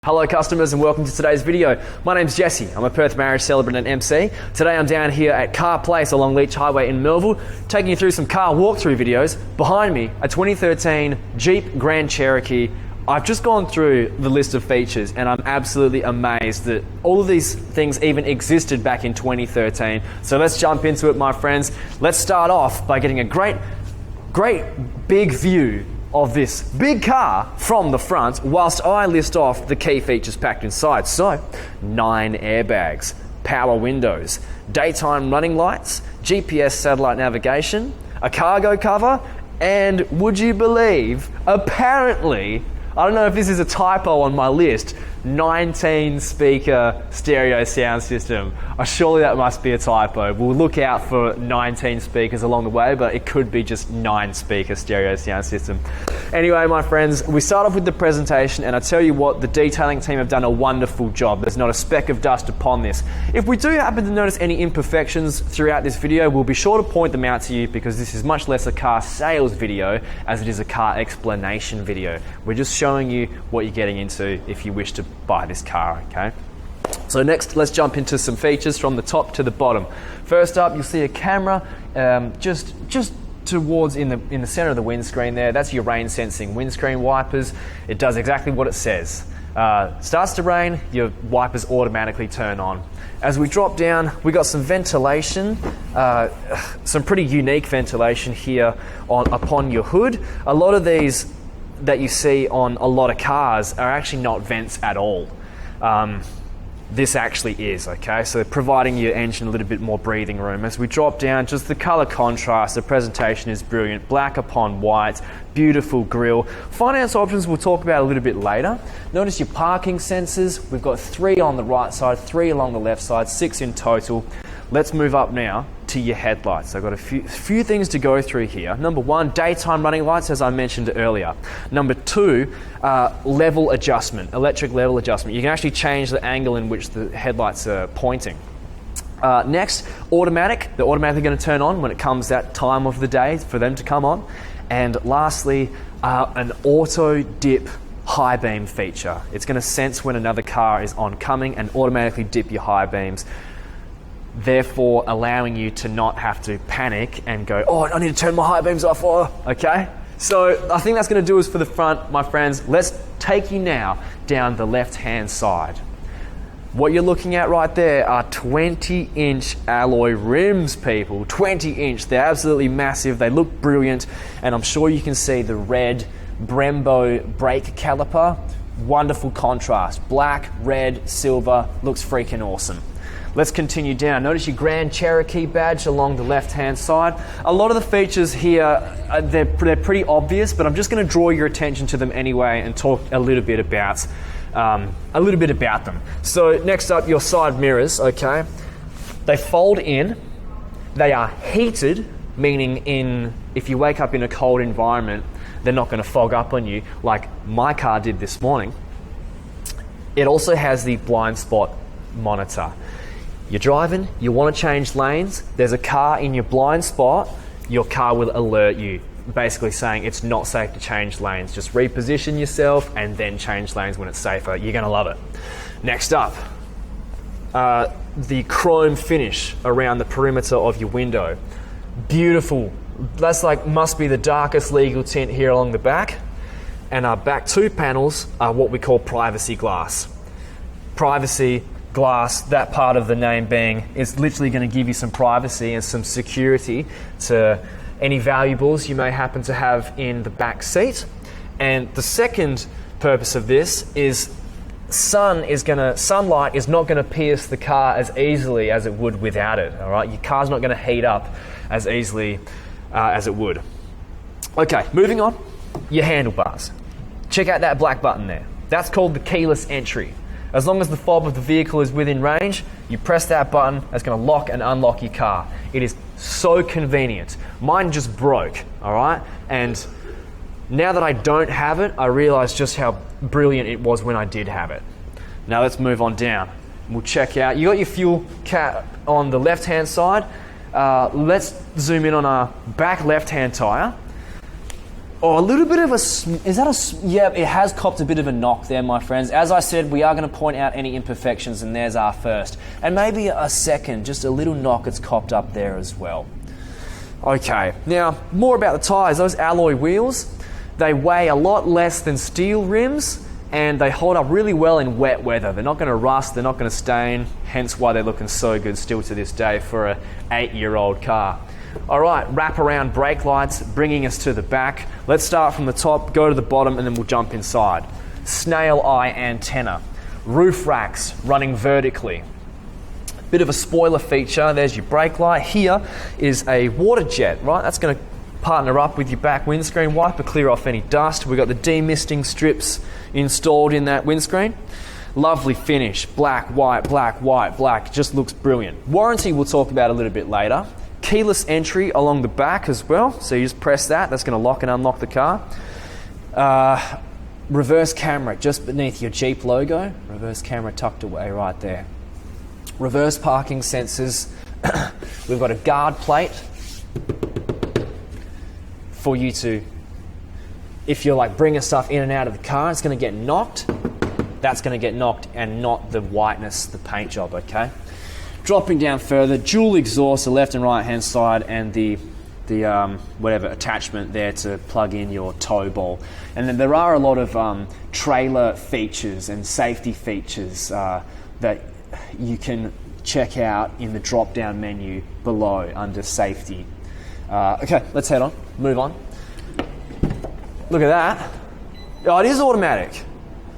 Hello customers and welcome to today's video. My name's Jesse, I'm a Perth marriage celebrant and MC. Today I'm down here at Carr Place along Leach Highway in Mellville, taking you through some car walkthrough videos. Behind me, a 2013 Jeep Grand Cherokee. I've just gone through the list of features and I'm absolutely amazed that all of these things even existed back in 2013. So let's jump into it, my friends. Let's start off by getting a great big view of this big car from the front whilst I list off the key features packed inside. So, 9 airbags, power windows, daytime running lights, GPS satellite navigation, a cargo cover, and would you believe, apparently, I don't know if this is a typo on my list, 19 speaker stereo sound system. Surely that must be a typo. We'll look out for 19 speakers along the way, but it could be just 9 speaker stereo sound system. Anyway, my friends, we start off with the presentation, and I tell you what, the detailing team have done a wonderful job. There's not a speck of dust upon this. If we do happen to notice any imperfections throughout this video, we'll be sure to point them out to you because this is much less a car sales video as it is a car explanation video. We're just showing you what you're getting into if you wish to buy this car, okay? So next, let's jump into some features from the top to the bottom. First up, you'll see a camera just towards in the center of the windscreen there. That's your rain sensing windscreen wipers. It does exactly what it says. Starts to rain, your wipers automatically turn on. As we drop down, we got some ventilation, some pretty unique ventilation here upon your hood. A lot of these that you see on a lot of cars are actually not vents at all. This actually is, okay? So providing your engine a little bit more breathing room. As we drop down, just the color contrast, the presentation is brilliant. Black upon white, beautiful grille. Finance options we'll talk about a little bit later. Notice your parking sensors. We've got 3 on the right side, 3 along the left side, 6 in total. Let's move up now to your headlights. I've got a few things to go through here. Number 1, daytime running lights, as I mentioned earlier. Number 2, level adjustment, electric level adjustment. You can actually change the angle in which the headlights are pointing. Next, automatic. They're automatically going to turn on when it comes that time of the day for them to come on. And lastly, an auto dip high beam feature. It's going to sense when another car is oncoming and automatically dip your high beams, therefore allowing you to not have to panic and go, oh, I need to turn my high beams off, okay? So I think that's going to do us for the front, my friends. Let's take you now down the left-hand side. What you're looking at right there are 20-inch alloy rims, people. 20-inch, they're absolutely massive, they look brilliant, and I'm sure you can see the red Brembo brake caliper. Wonderful contrast, black, red, silver, looks freaking awesome. Let's continue down. Notice your Grand Cherokee badge along the left-hand side. A lot of the features here, they're pretty obvious, but I'm just going to draw your attention to them anyway and talk a little bit about them. So next up, your side mirrors, okay? They fold in. They are heated, meaning if you wake up in a cold environment, they're not going to fog up on you like my car did this morning. It also has the blind spot monitor. You're driving, you want to change lanes, there's a car in your blind spot, your car will alert you, basically saying it's not safe to change lanes. Just reposition yourself and then change lanes when it's safer. You're going to love it. Next up, the chrome finish around the perimeter of your window. Beautiful. That's must be the darkest legal tint here along the back. And our back 2 panels are what we call privacy glass. Privacy glass, that part of the name being, is literally going to give you some privacy and some security to any valuables you may happen to have in the back seat. And the second purpose of this is sunlight is not going to pierce the car as easily as it would without it. All right, your car's not going to heat up as easily as it would. Okay, moving on, your handlebars. Check out that black button there. That's called the keyless entry. As long as the fob of the vehicle is within range, you press that button, that's going to lock and unlock your car. It is so convenient. Mine just broke, all right? And now that I don't have it, I realize just how brilliant it was when I did have it. Now let's move on down. We'll check out, you got your fuel cap on the left-hand side. Let's zoom in on our back left-hand tire. Oh, a little bit of yeah, it has copped a bit of a knock there, my friends. As I said, we are going to point out any imperfections, and there's our first. And maybe a second, just a little knock it's copped up there as well. Okay, now, more about the tyres. Those alloy wheels, they weigh a lot less than steel rims, and they hold up really well in wet weather. They're not going to rust, they're not going to stain, hence why they're looking so good still to this day for an 8-year-old car. All right, wrap around brake lights, bringing us to the back. Let's start from the top, go to the bottom, and then we'll jump inside. Snail eye antenna. Roof racks running vertically. Bit of a spoiler feature, there's your brake light. Here is a water jet, right? That's going to partner up with your back windscreen wiper, clear off any dust. We've got the demisting strips installed in that windscreen. Lovely finish, black, white, black, just looks brilliant. Warranty we'll talk about a little bit later. Keyless entry along the back as well, so you just press that, that's going to lock and unlock the car. Reverse camera just beneath your Jeep logo, reverse camera tucked away right there. Reverse parking sensors. We've got a guard plate for you to, if you're like bringing stuff in and out of the car, it's going to get knocked. That's going to get knocked and not the whiteness, the paint job, okay? Dropping down further, dual exhaust, the left and right hand side, and the whatever attachment there to plug in your tow ball. And then there are a lot of trailer features and safety features that you can check out in the drop down menu below under safety. Okay, let's head on, move on. Look at that. Oh, it is automatic.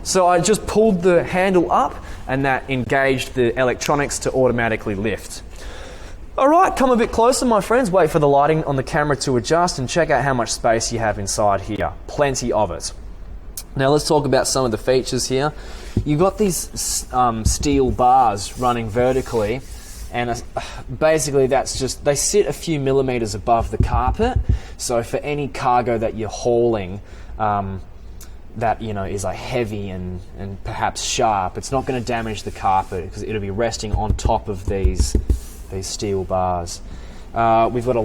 So I just pulled the handle up and that engaged the electronics to automatically lift. All right, come a bit closer, my friends. Wait for the lighting on the camera to adjust and check out how much space you have inside here. Plenty of it. Now let's talk about some of the features here. You've got these steel bars running vertically, and basically that's just, they sit a few millimeters above the carpet. So for any cargo that you're hauling, that is like heavy and perhaps sharp, it's not going to damage the carpet because it'll be resting on top of these steel bars. We've got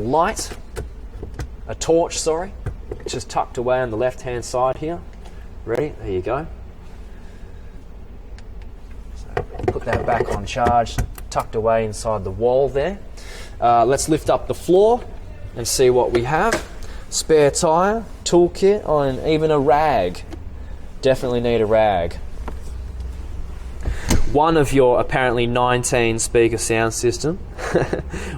a torch, just tucked away on the left hand side here. Ready? There you go. So put that back on charge, tucked away inside the wall there. Let's lift up the floor and see what we have. Spare tyre, toolkit, and even a rag. Definitely need a rag. One of your apparently 19 speaker sound system.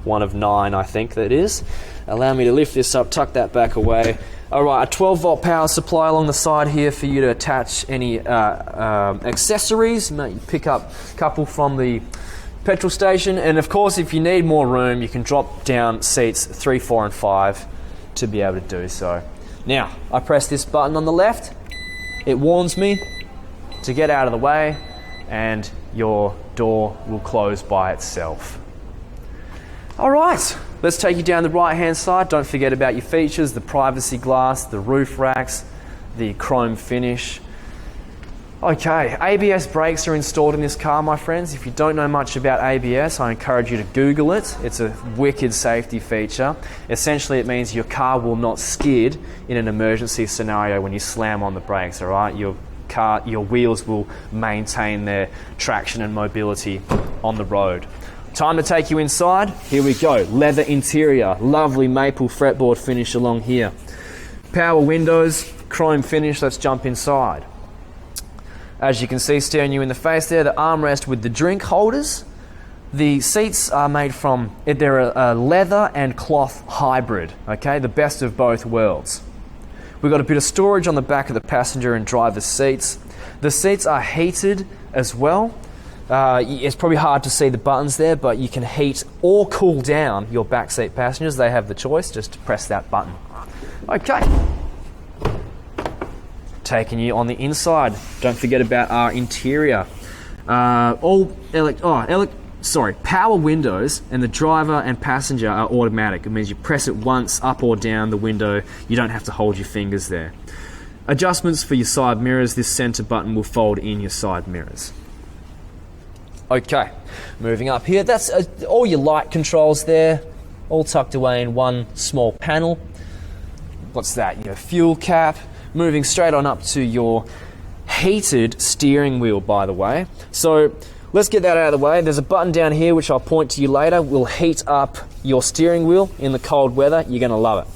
One of 9, I think that is. Allow me to lift this up, tuck that back away. All right, a 12 volt power supply along the side here for you to attach any accessories. You pick up a couple from the petrol station. And of course, if you need more room, you can drop down seats 3, 4, and 5 to be able to do so. Now, I press this button on the left. It warns me to get out of the way, and your door will close by itself. All right, let's take you down the right-hand side. Don't forget about your features, the privacy glass, the roof racks, the chrome finish. Okay, ABS brakes are installed in this car, my friends. If you don't know much about ABS, I encourage you to Google it. It's a wicked safety feature. Essentially, it means your car will not skid in an emergency scenario when you slam on the brakes, all right? Your wheels will maintain their traction and mobility on the road. Time to take you inside. Here we go. Leather interior, lovely maple fretboard finish along here. Power windows, chrome finish. Let's jump inside. As you can see, staring you in the face there, the armrest with the drink holders. The seats are made from, they're a leather and cloth hybrid, okay? The best of both worlds. We've got a bit of storage on the back of the passenger and driver's seats. The seats are heated as well. It's probably hard to see the buttons there, but you can heat or cool down your backseat passengers. They have the choice, just to press that button. Okay. Taking you on the inside. Don't forget about our interior. Power windows, and the driver and passenger are automatic. It means you press it once, up or down the window. You don't have to hold your fingers there. Adjustments for your side mirrors. This center button will fold in your side mirrors. Okay, moving up here. That's all your light controls there, all tucked away in one small panel. what's that? Your fuel cap, moving straight on up to your heated steering wheel, by the way. So let's get that out of the way. There's a button down here which I'll point to you later. Will heat up your steering wheel in the cold weather. You're going to love it.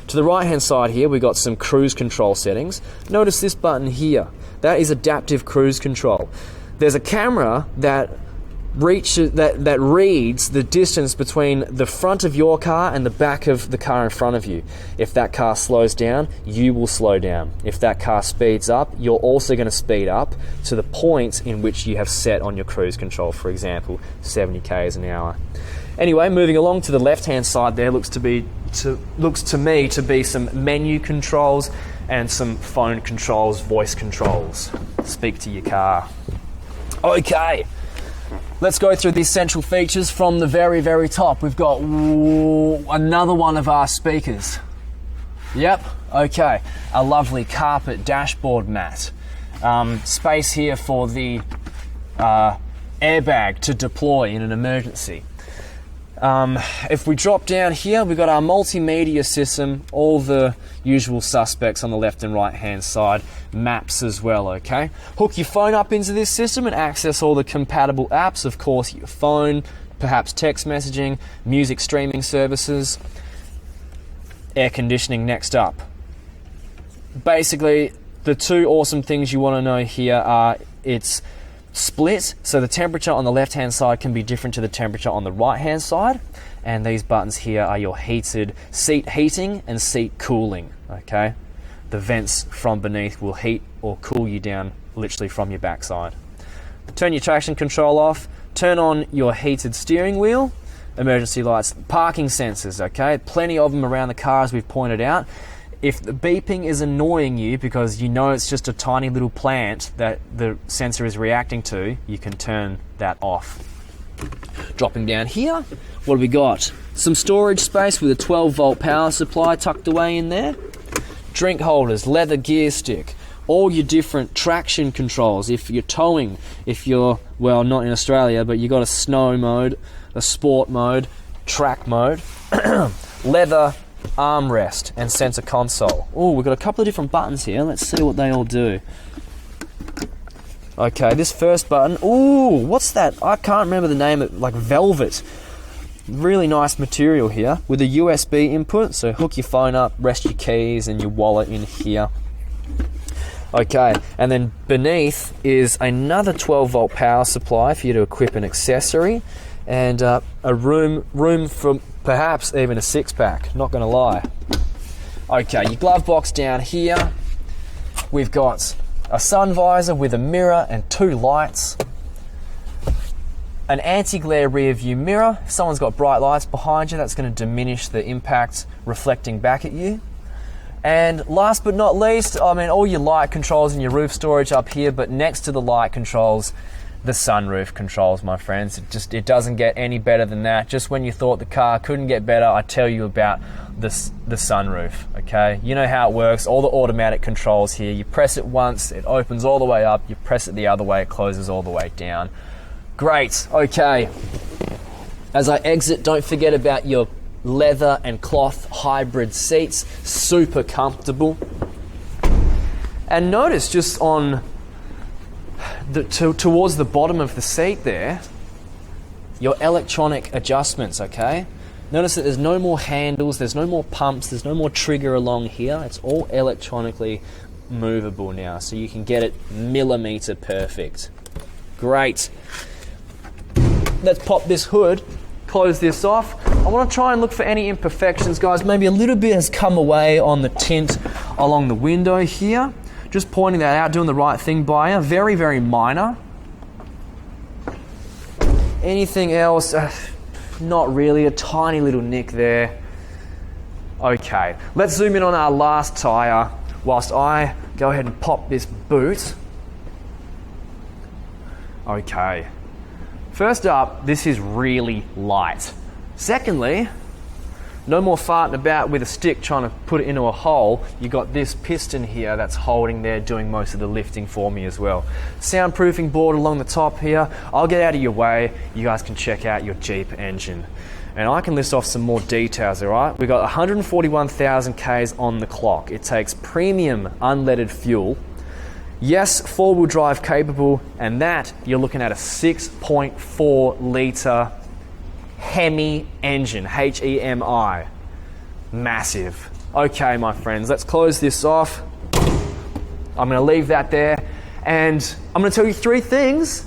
To the right hand side here, we've got some cruise control settings. Notice this button here. That is adaptive cruise control. There's a camera that reads the distance between the front of your car and the back of the car in front of you. If that car slows down, you will slow down. If that car speeds up, you're also going to speed up to the point in which you have set on your cruise control, for example, 70 k's an hour. Anyway, moving along to the left-hand side there looks to me to be some menu controls and some phone controls, voice controls. Speak to your car. Okay. Let's go through the essential features from the very, very top. We've got another one of our speakers. Yep, okay. A lovely carpet dashboard mat. Space here for the airbag to deploy in an emergency. If we drop down here, we've got our multimedia system, all the usual suspects on the left and right hand side, maps as well, okay? Hook your phone up into this system and access all the compatible apps, of course, your phone, perhaps text messaging, music streaming services, air conditioning next up. Basically, the two awesome things you want to know here are it's split, so the temperature on the left hand side can be different to the temperature on the right hand side, and these buttons here are your heated seat heating and seat cooling, okay? The vents from beneath will heat or cool you down literally from your backside. Turn your traction control off, turn on your heated steering wheel, emergency lights, parking sensors, okay? Plenty of them around the car, as we've pointed out. If the beeping is annoying you because you know it's just a tiny little plant that the sensor is reacting to, you can turn that off. Dropping down here, what have we got? Some storage space with a 12-volt power supply tucked away in there. Drink holders, leather gear stick, all your different traction controls. If you're towing, if you're, well, not in Australia, but you've got a snow mode, a sport mode, track mode, leather armrest and center console. Oh, we've got a couple of different buttons here. Let's see what they all do. Okay, this first button. Ooh, what's that? I can't remember the name. Like velvet. Really nice material here with a USB input. So hook your phone up, rest your keys and your wallet in here. Okay, and then beneath is another 12-volt power supply for you to equip an accessory, and a room for perhaps even a six-pack, not going to lie. Okay, your glove box down here. We've got a sun visor with a mirror and two lights. An anti-glare rear view mirror. If someone's got bright lights behind you, that's going to diminish the impact reflecting back at you. And last but not least, I mean, all your light controls and your roof storage up here, but next to the light controls, the sunroof controls, my friends. It doesn't get any better than that. Just when you thought the car couldn't get better, I tell you about the sunroof, okay? You know how it works, all the automatic controls here. You press it once, it opens all the way up. You press it the other way, it closes all the way down. Great, okay. As I exit, don't forget about your leather and cloth hybrid seats. Super comfortable. And notice just on towards the bottom of the seat there, your electronic adjustments, okay? Notice that there's no more handles, there's no more pumps, there's no more trigger along here. It's all electronically movable now, so you can get it millimeter perfect. Great. Let's pop this hood, close this off. I want to try and look for any imperfections, guys. Maybe a little bit has come away on the tint along the window here. Just pointing that out, doing the right thing by you. Very, very minor. Anything else? Not really. A tiny little nick there. Okay, let's zoom in on our last tyre whilst I go ahead and pop this boot. Okay. First up, this is really light. Secondly, no more farting about with a stick trying to put it into a hole. You got this piston here that's holding there, doing most of the lifting for me as well. Soundproofing board along the top here. I'll get out of your way. You guys can check out your Jeep engine. And I can list off some more details, all right? We've got 141,000 Ks on the clock. It takes premium unleaded fuel. Yes, four-wheel drive capable, and that you're looking at a 6.4 litre Hemi engine, H-E-M-I. Massive. Okay, my friends, let's close this off. I'm going to leave that there, and I'm going to tell you three things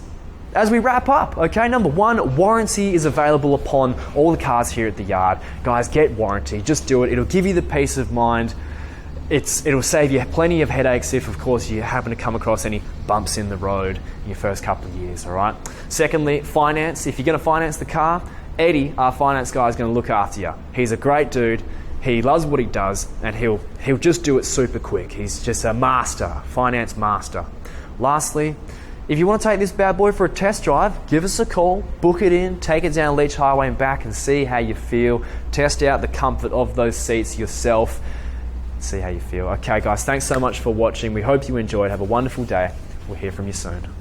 as we wrap up. Okay, number one, warranty is available upon all the cars here at the yard. Guys, get warranty. Just do it. It'll give you the peace of mind. It'll save you plenty of headaches if, of course, you happen to come across any bumps in the road in your first couple of years, all right? Secondly, finance. If you're going to finance the car, Eddie, our finance guy, is going to look after you. He's a great dude. He loves what he does, and he'll just do it super quick. He's just a master, finance master. Lastly, if you want to take this bad boy for a test drive, give us a call, book it in, take it down Leach Highway and back and see how you feel. Test out the comfort of those seats yourself. See how you feel. Okay, guys, thanks so much for watching. We hope you enjoyed. Have a wonderful day. We'll hear from you soon.